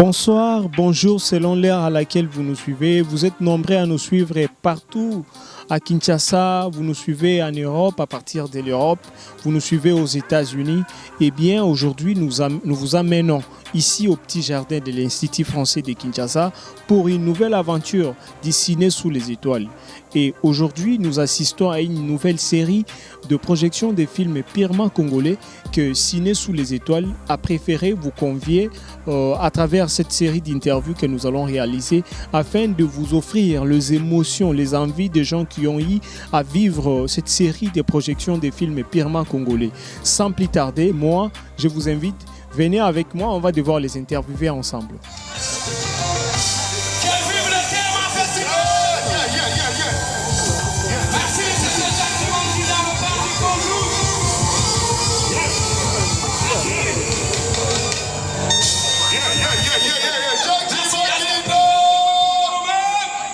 Bonsoir, bonjour selon l'heure à laquelle vous nous suivez. Vous êtes nombreux à nous suivre partout. À Kinshasa, vous nous suivez en Europe, à partir de l'Europe, vous nous suivez aux États-Unis. Eh bien, aujourd'hui, nous vous amenons ici au petit jardin de l'Institut français de Kinshasa pour une nouvelle aventure du ciné sous les étoiles. Et aujourd'hui, nous assistons à une nouvelle série de projections de films purement congolais que Ciné sous les étoiles a préféré vous convier à travers cette série d'interviews que nous allons réaliser afin de vous offrir les émotions, les envies des gens qui ont eu à vivre cette série de projections de films purement congolais. Sans plus tarder, moi, je vous invite, venez avec moi, on va devoir les interviewer ensemble.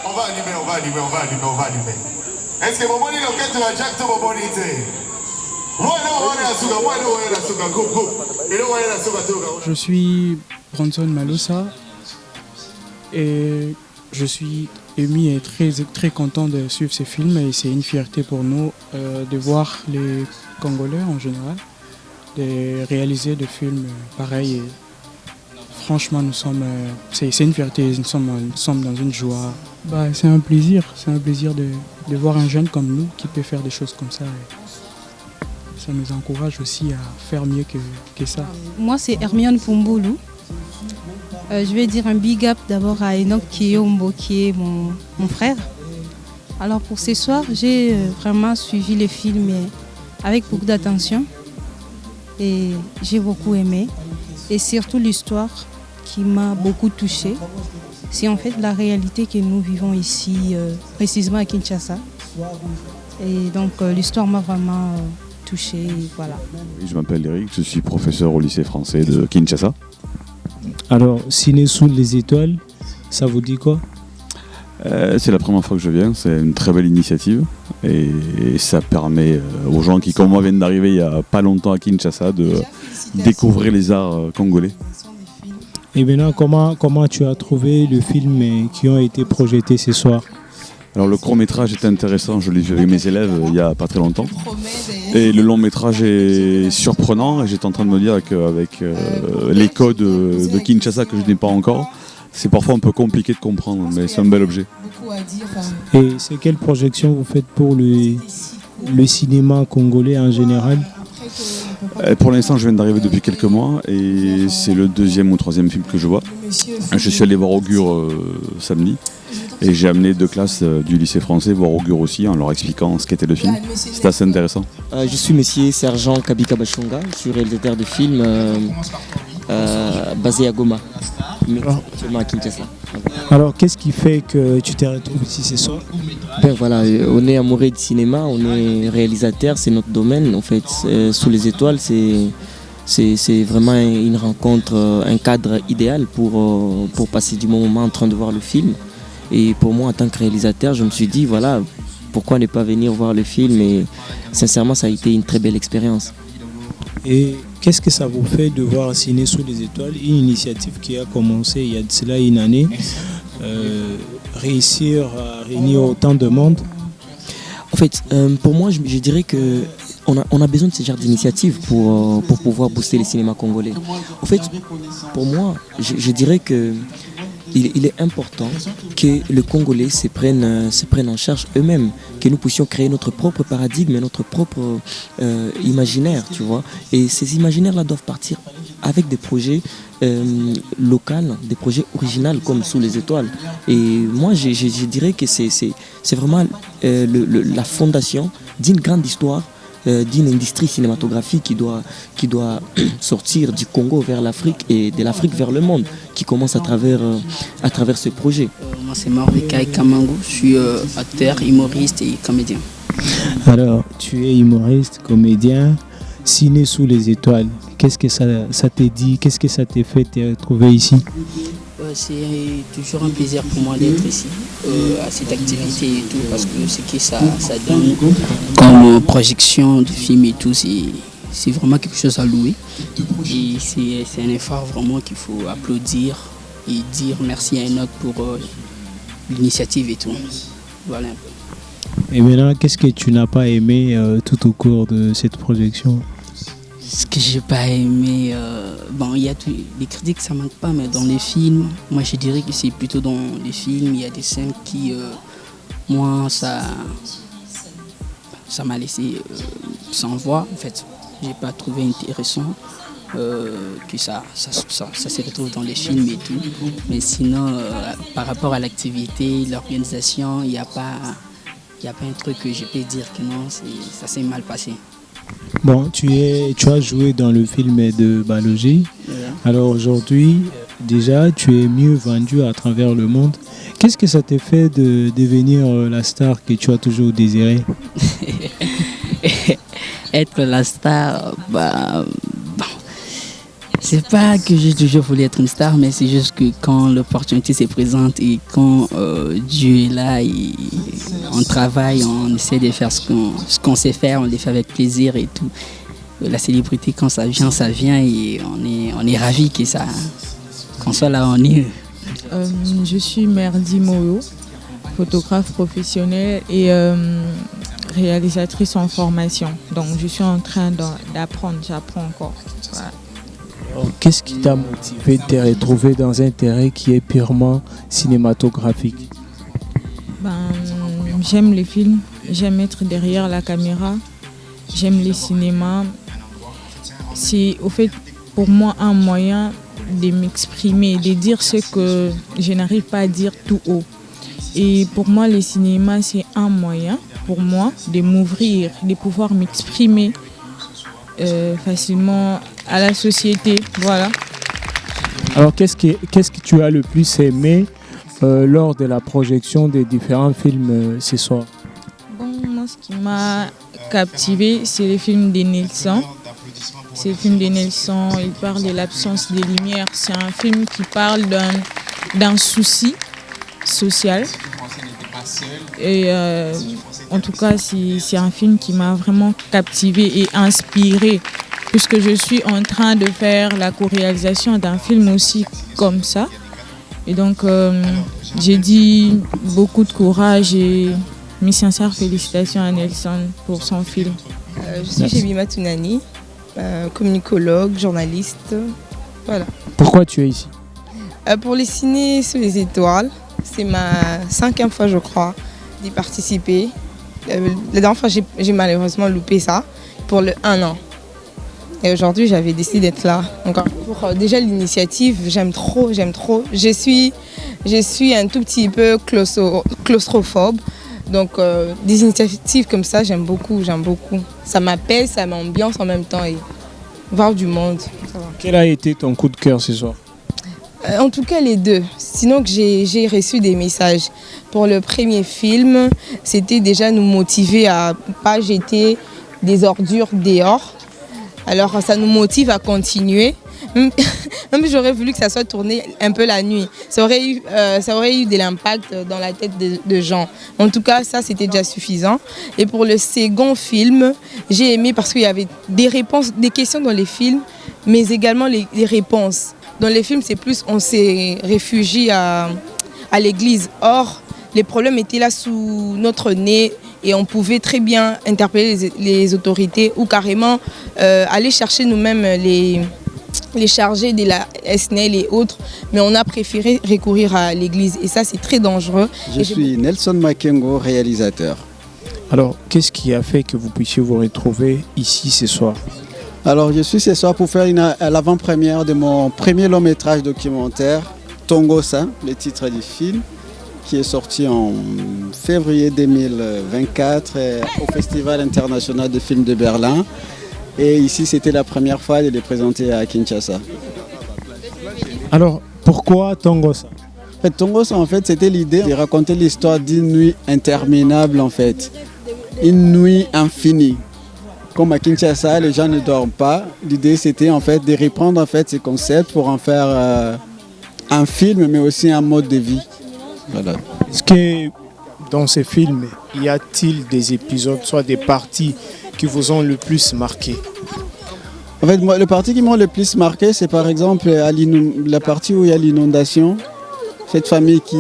On va allumer. Est-ce que Boboni loquette la Jack to Boboni Je suis Bronson Malosa et je suis ému et très content de suivre ces films et c'est une fierté pour nous de voir les Congolais en général de réaliser des films pareils. Et franchement, c'est une fierté, nous sommes dans une joie. C'est un plaisir de voir un jeune comme nous qui peut faire des choses comme ça. Et ça nous encourage aussi à faire mieux que ça. Moi, c'est Hermione Pumboulou. Je vais dire un big up d'abord à Enoch Kiyombo, qui est mon frère. Alors pour ce soir, j'ai vraiment suivi les films avec beaucoup d'attention et j'ai beaucoup aimé. Et surtout l'histoire qui m'a beaucoup touchée. C'est en fait la réalité que nous vivons ici, précisément à Kinshasa. Et donc l'histoire m'a vraiment touchée, voilà. Oui, je m'appelle Eric, je suis professeur au lycée français de Kinshasa. Alors, Ciné sous les étoiles, ça vous dit quoi ? C'est la première fois que je viens, c'est une très belle initiative et ça permet aux gens qui, comme moi, viennent d'arriver il n'y a pas longtemps à Kinshasa de découvrir les arts congolais. Et maintenant, comment tu as trouvé le film qui ont été projetés ce soir ? Alors le court-métrage est intéressant, je l'ai vu avec mes élèves il n'y a pas très longtemps. Et le long-métrage est surprenant et j'étais en train de me dire qu'avec les codes de Kinshasa que je n'ai pas encore, c'est parfois un peu compliqué de comprendre, mais c'est un bel objet. Et c'est quelle projection vous faites pour le cinéma congolais en général ? Pour l'instant, je viens d'arriver depuis quelques mois et c'est le deuxième ou troisième film que je vois. Je suis allé voir Augure samedi et j'ai amené 2 classes du lycée français voir Augure aussi en leur expliquant ce qu'était le film. C'était assez intéressant. Je suis monsieur Sergent Kabika Bachonga, je suis réalisateur de films basé à Goma, mais actuellement à Kinshasa. Alors, qu'est-ce qui fait que tu t'es retrouvé ici ce soir ? Voilà, on est amoureux du cinéma, on est réalisateur, c'est notre domaine. En fait, Sous les étoiles, c'est vraiment une rencontre, un cadre idéal pour passer du bon moment en train de voir le film. Et pour moi, en tant que réalisateur, je me suis dit, voilà, pourquoi ne pas venir voir le film ? Et sincèrement, ça a été une très belle expérience. Et qu'est-ce que ça vous fait de voir Ciné sous les étoiles, une initiative qui a commencé il y a de cela une année, réussir à réunir autant de monde ? En fait, pour moi, je dirais qu'on a besoin de ce genre d'initiative pour pouvoir booster les cinémas congolais. En fait, pour moi, je dirais que il est important que les Congolais se prennent en charge eux-mêmes, que nous puissions créer notre propre paradigme, notre propre imaginaire, tu vois. Et ces imaginaires-là doivent partir avec des projets locaux, des projets originaux comme Sous les étoiles. Et moi, je dirais que c'est vraiment la fondation d'une grande histoire, d'une industrie cinématographique qui doit sortir du Congo vers l'Afrique et de l'Afrique vers le monde, qui commence à travers ce projet. Moi c'est Marvikai Kamango, je suis acteur, humoriste et comédien. Alors, tu es humoriste, comédien, Ciné sous les étoiles. Qu'est-ce que ça t'a dit ? Qu'est-ce que ça t'a fait te retrouver ici ? C'est toujours un plaisir pour moi d'être ici, à cette activité et tout, parce que ce que ça donne comme projection de film et tout, c'est vraiment quelque chose à louer. Et c'est un effort vraiment qu'il faut applaudir et dire merci à Enoch pour l'initiative et tout. Voilà un peu. Et maintenant, qu'est-ce que tu n'as pas aimé tout au cours de cette projection? Ce que j'ai pas aimé, bon, il y a les critiques, ça manque pas, mais dans les films, moi je dirais que c'est plutôt dans les films, il y a des scènes qui, moi, ça m'a laissé sans voix, en fait. J'ai pas trouvé intéressant que ça se retrouve dans les films et tout. Mais sinon, par rapport à l'activité, l'organisation, il n'y a pas un truc que je peux dire que non, ça s'est mal passé. Bon, tu as joué dans le film de Balogi. Alors aujourd'hui, déjà, tu es mieux vendu à travers le monde. Qu'est-ce que ça t'a fait de devenir la star que tu as toujours désiré? Être la star, bah, bon, c'est pas que j'ai toujours voulu être une star, mais c'est juste que quand l'opportunité se présente et quand Dieu est là, on travaille, on essaie de faire ce qu'on sait faire, on le fait avec plaisir et tout. La célébrité, quand ça vient et on est ravis qu'on soit là, on est. Je suis Merdi Moyo, photographe professionnelle et réalisatrice en formation. Donc je suis en train d'apprendre, j'apprends encore. Voilà. Alors, qu'est-ce qui t'a motivé de te retrouver dans un terrain qui est purement cinématographique? J'aime les films, j'aime être derrière la caméra, j'aime les cinémas. C'est au fait pour moi un moyen de m'exprimer, de dire ce que je n'arrive pas à dire tout haut. Et pour moi, le cinéma, c'est un moyen pour moi de m'ouvrir, de pouvoir m'exprimer facilement à la société. Voilà. Alors, qu'est-ce que tu as le plus aimé lors de la projection des différents films ce soir? Moi, ce qui m'a captivé, c'est le film de Nelson. C'est le film de Nelson, il parle de l'absence des lumières. C'est un film qui parle d'un souci social. Et en tout cas, c'est un film qui m'a vraiment captivé et inspiré, puisque je suis en train de faire la co-réalisation d'un film aussi comme ça. Et donc, j'ai dit beaucoup de courage et mes sincères félicitations à Nelson pour son film. Je suis Jemima Tounani, communicologue, journaliste. Voilà. Pourquoi tu es ici? Pour les ciné sous les étoiles, c'est ma 5e fois, je crois, d'y participer. La dernière fois, j'ai malheureusement loupé ça pour le 1 an. Et aujourd'hui, j'avais décidé d'être là. Encore pour déjà l'initiative, j'aime trop. Je suis un tout petit peu claustrophobe. Donc des initiatives comme ça, j'aime beaucoup. Ça m'appelle, ça m'ambiance en même temps et voir du monde. Ça va. Quel a été ton coup de cœur ce soir? En tout cas les deux. Sinon que j'ai reçu des messages. Pour le premier film, c'était déjà nous motiver à ne pas jeter des ordures dehors. Alors ça nous motive à continuer. Même j'aurais voulu que ça soit tourné un peu la nuit. Ça aurait eu de l'impact dans la tête de gens. En tout cas, ça c'était déjà suffisant. Et pour le second film, j'ai aimé parce qu'il y avait des réponses, des questions dans les films, mais également les réponses. Dans les films, c'est plus on s'est réfugié à l'église. Or, les problèmes étaient là sous notre nez et on pouvait très bien interpeller les autorités ou carrément aller chercher nous-mêmes les chargés de la SNEL et autres, mais on a préféré recourir à l'église et ça c'est très dangereux. Je suis Nelson Makengo, réalisateur. Alors, qu'est-ce qui a fait que vous puissiez vous retrouver ici ce soir? Alors, je suis ce soir pour faire l'avant-première de mon premier long-métrage documentaire, Tongosa, le titre du film, qui est sorti en février 2024 au Festival international de films de Berlin. Et ici, c'était la première fois de les présenter à Kinshasa. Alors, pourquoi Tongosa? Tongosa, en fait, c'était l'idée de raconter l'histoire d'une nuit interminable, en fait. Une nuit infinie. Comme à Kinshasa, les gens ne dorment pas. L'idée, c'était en fait de reprendre en fait, ces concepts pour en faire un film, mais aussi un mode de vie. Voilà. Est-ce que dans ces films, y a-t-il des épisodes, soit des parties qui vous ont le plus marqué? En fait, moi, le parti qui m'a le plus marqué, c'est par exemple la partie où il y a l'inondation. Cette famille qui,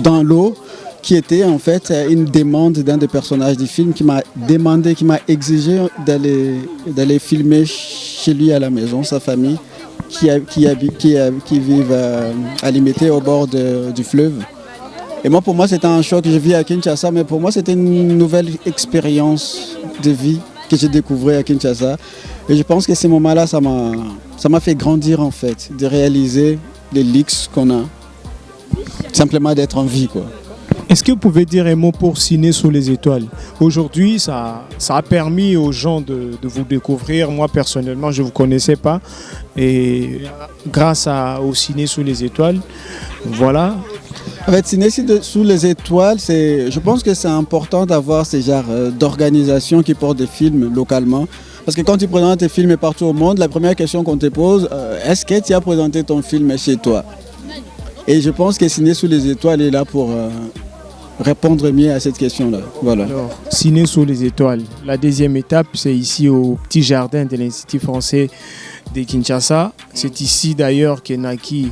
dans l'eau, qui était en fait une demande d'un des personnages du film qui m'a demandé, qui m'a exigé d'aller filmer chez lui à la maison, sa famille, qui vivent à Limité au bord du fleuve. Et moi, pour moi, c'était un choc. Je vis à Kinshasa, mais pour moi, c'était une nouvelle expérience de vie que j'ai découvert à Kinshasa. Et je pense que ces moments-là, ça m'a fait grandir en fait, de réaliser les luxes qu'on a, simplement d'être en vie, quoi. Est-ce que vous pouvez dire un mot pour Ciné sous les étoiles? Aujourd'hui, ça a permis aux gens de vous découvrir. Moi, personnellement, je ne vous connaissais pas. Et grâce au Ciné sous les étoiles, voilà. En fait, Ciné sous les étoiles, je pense que c'est important d'avoir ce genre d'organisation qui porte des films localement. Parce que quand tu présentes tes films partout au monde, la première question qu'on te pose, est-ce que tu as présenté ton film chez toi? Et je pense que Ciné sous les étoiles est là pour répondre mieux à cette question-là. Voilà. Alors, Ciné sous les étoiles. La deuxième étape, c'est ici au petit jardin de l'Institut français de Kinshasa. C'est ici d'ailleurs qu'est naquit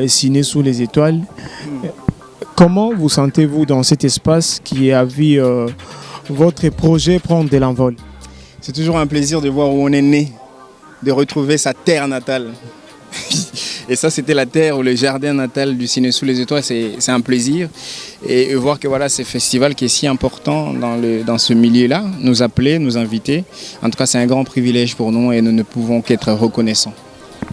Ciné sous les étoiles. Comment vous sentez-vous dans cet espace qui a vu votre projet prendre de l'envol? C'est toujours un plaisir de voir où on est né, de retrouver sa terre natale. Et ça, c'était la terre ou le jardin natal du Ciné sous les étoiles. C'est un plaisir. Et voir que voilà, ce festival qui est si important dans ce milieu-là, nous appeler, nous inviter. En tout cas, c'est un grand privilège pour nous et nous ne pouvons qu'être reconnaissants.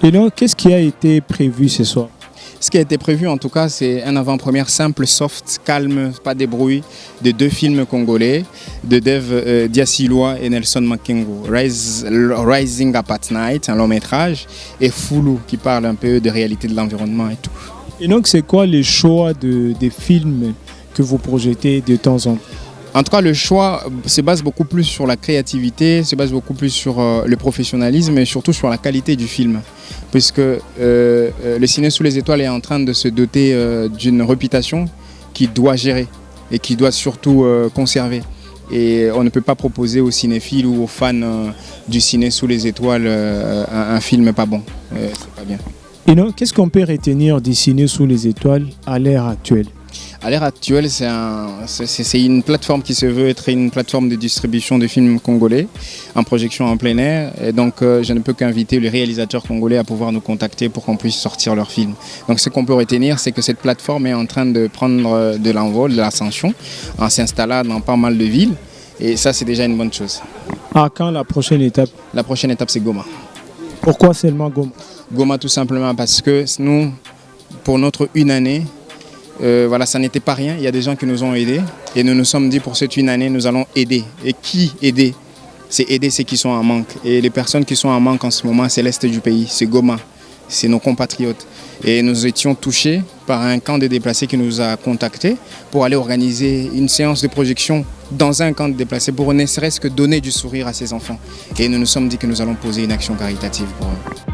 Et donc, qu'est-ce qui a été prévu ce soir? Ce qui a été prévu, en tout cas, c'est un avant-première simple, soft, calme, pas de bruit, de 2 films congolais, de Dave Diasiloa et Nelson Makengo. Rising Up at Night, un long métrage, et Foulou, qui parle un peu de réalité de l'environnement et tout. Et donc, c'est quoi les choix des films que vous projetez de temps en temps? En tout cas, le choix se base beaucoup plus sur la créativité, se base beaucoup plus sur le professionnalisme et surtout sur la qualité du film. Puisque le Ciné sous les étoiles est en train de se doter d'une réputation qu'il doit gérer et qu'il doit surtout conserver. Et on ne peut pas proposer aux cinéphiles ou aux fans du Ciné sous les étoiles un film pas bon. C'est pas bien. Et donc, qu'est-ce qu'on peut retenir du Ciné sous les étoiles à l'ère actuelle? À l'ère actuelle, c'est une plateforme qui se veut être une plateforme de distribution de films congolais en projection en plein air. Et donc, je ne peux qu'inviter les réalisateurs congolais à pouvoir nous contacter pour qu'on puisse sortir leurs films. Donc, ce qu'on peut retenir, c'est que cette plateforme est en train de prendre de l'envol, de l'ascension, en s'installant dans pas mal de villes. Et ça, c'est déjà une bonne chose. À quand la prochaine étape? La prochaine étape, c'est Goma. Pourquoi seulement Goma? Goma, tout simplement parce que nous, pour notre une année, voilà, ça n'était pas rien. Il y a des gens qui nous ont aidés et nous nous sommes dit pour cette une année, nous allons aider. Et qui aider? C'est aider ceux qui sont en manque. Et les personnes qui sont en manque en ce moment, c'est l'Est du pays, c'est Goma, c'est nos compatriotes. Et nous étions touchés par un camp de déplacés qui nous a contactés pour aller organiser une séance de projection dans un camp de déplacés pour ne serait-ce que donner du sourire à ces enfants. Et nous nous sommes dit que nous allons poser une action caritative pour eux.